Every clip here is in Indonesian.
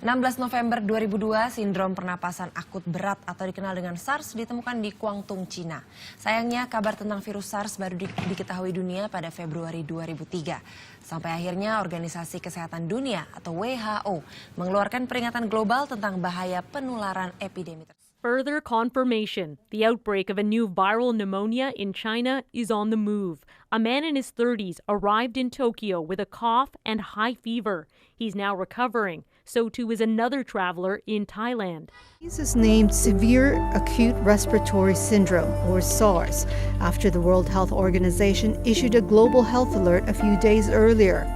16 November 2002, sindrom pernapasan akut berat atau dikenal dengan SARS ditemukan di Guangdong, Cina. Sayangnya, kabar tentang virus SARS baru diketahui dunia pada Februari 2003. Sampai akhirnya Organisasi Kesehatan Dunia atau WHO mengeluarkan peringatan global tentang bahaya penularan epidemi tersebut. Further confirmation, the outbreak of a new viral pneumonia in China is on the move. A man in his 30s arrived in Tokyo with a cough and high fever. He's now recovering. So too is another traveler in Thailand. This is named Severe Acute Respiratory Syndrome, or SARS, after the World Health Organization issued a global health alert a few days earlier.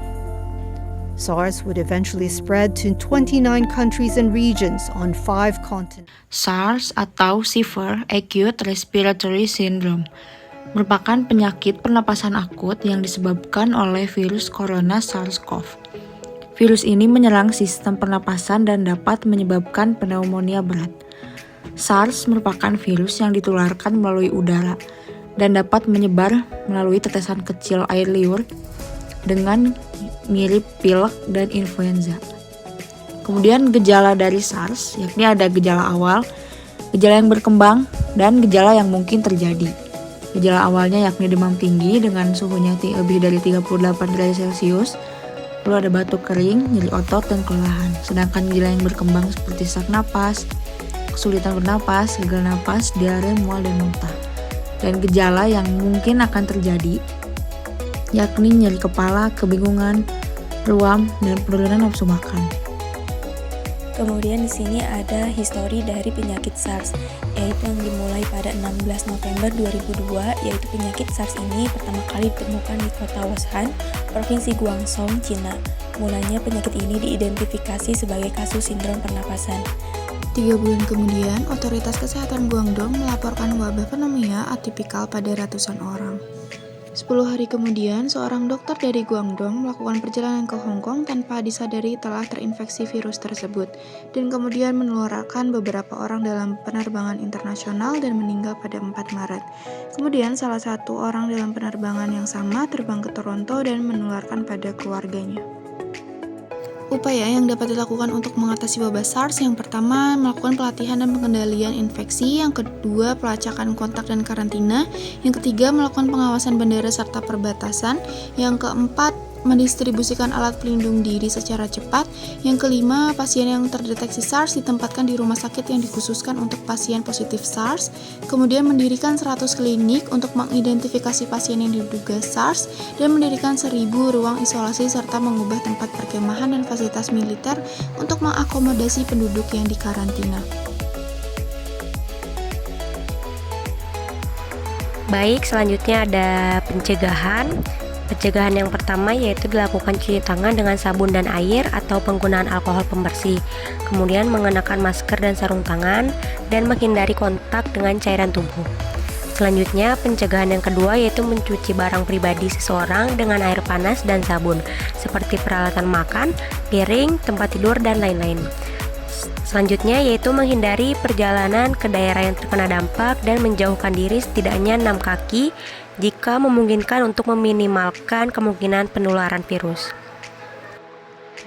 SARS would eventually spread to 29 countries and regions on 5 continents. SARS atau Severe Acute Respiratory Syndrome merupakan penyakit pernapasan akut yang disebabkan oleh virus corona SARS-CoV. Virus ini menyerang sistem pernapasan dan dapat menyebabkan pneumonia berat. SARS merupakan virus yang ditularkan melalui udara dan dapat menyebar melalui tetesan kecil air liur dengan mirip pilek dan influenza. Kemudian gejala dari SARS, yakni ada gejala awal, gejala yang berkembang, dan gejala yang mungkin terjadi. Gejala awalnya yakni demam tinggi dengan suhunya lebih dari 38 derajat Celcius, lalu ada batuk kering, nyeri otot, dan kelelahan. Sedangkan gejala yang berkembang seperti sesak napas, kesulitan bernapas, gagal napas, diare, mual, dan muntah. Dan gejala yang mungkin akan terjadi yakni nyeri kepala, kebingungan, ruam, dan penurunan nafsu makan. Kemudian di sini ada histori dari penyakit SARS, yaitu yang dimulai pada 16 November 2002, yaitu penyakit SARS ini pertama kali ditemukan di kota Wuhan, Provinsi Guangdong, Cina. Mulanya penyakit ini diidentifikasi sebagai kasus sindrom pernapasan. 3 bulan kemudian, otoritas kesehatan Guangdong melaporkan wabah pneumonia atipikal pada ratusan orang. 10 hari kemudian, seorang dokter dari Guangdong melakukan perjalanan ke Hong Kong tanpa disadari telah terinfeksi virus tersebut, dan kemudian menularkan beberapa orang dalam penerbangan internasional dan meninggal pada 4 Maret. Kemudian salah satu orang dalam penerbangan yang sama terbang ke Toronto dan menularkan pada keluarganya. Upaya yang dapat dilakukan untuk mengatasi wabah SARS, yang pertama melakukan pelatihan dan pengendalian infeksi, yang kedua pelacakan kontak dan karantina, yang ketiga melakukan pengawasan bandara serta perbatasan, yang keempat mendistribusikan alat pelindung diri secara cepat, yang kelima pasien yang terdeteksi SARS ditempatkan di rumah sakit yang dikhususkan untuk pasien positif SARS, kemudian mendirikan 100 klinik untuk mengidentifikasi pasien yang diduga SARS, dan mendirikan 1000 ruang isolasi serta mengubah tempat perkemahan dan fasilitas militer untuk mengakomodasi penduduk yang dikarantina. Baik, selanjutnya ada pencegahan. Pencegahan yang pertama yaitu dilakukan cuci tangan dengan sabun dan air atau penggunaan alkohol pembersih, kemudian mengenakan masker dan sarung tangan, dan menghindari kontak dengan cairan tubuh. Selanjutnya, pencegahan yang kedua yaitu mencuci barang pribadi seseorang dengan air panas dan sabun, seperti peralatan makan, piring, tempat tidur, dan lain-lain. Selanjutnya yaitu menghindari perjalanan ke daerah yang terkena dampak dan menjauhkan diri setidaknya 6 kaki jika memungkinkan untuk meminimalkan kemungkinan penularan virus.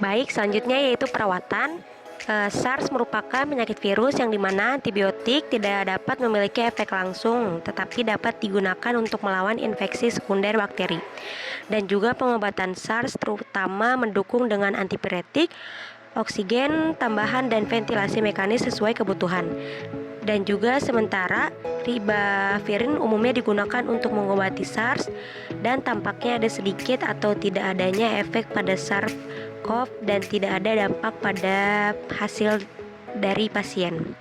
Baik, selanjutnya yaitu perawatan. SARS merupakan penyakit virus yang dimana antibiotik tidak dapat memiliki efek langsung, tetapi dapat digunakan untuk melawan infeksi sekunder bakteri. Dan juga pengobatan SARS terutama mendukung dengan antipiretik, oksigen tambahan, dan ventilasi mekanis sesuai kebutuhan. Dan juga sementara ribavirin umumnya digunakan untuk mengobati SARS, dan tampaknya ada sedikit atau tidak adanya efek pada SARS-CoV dan tidak ada dampak pada hasil dari pasien.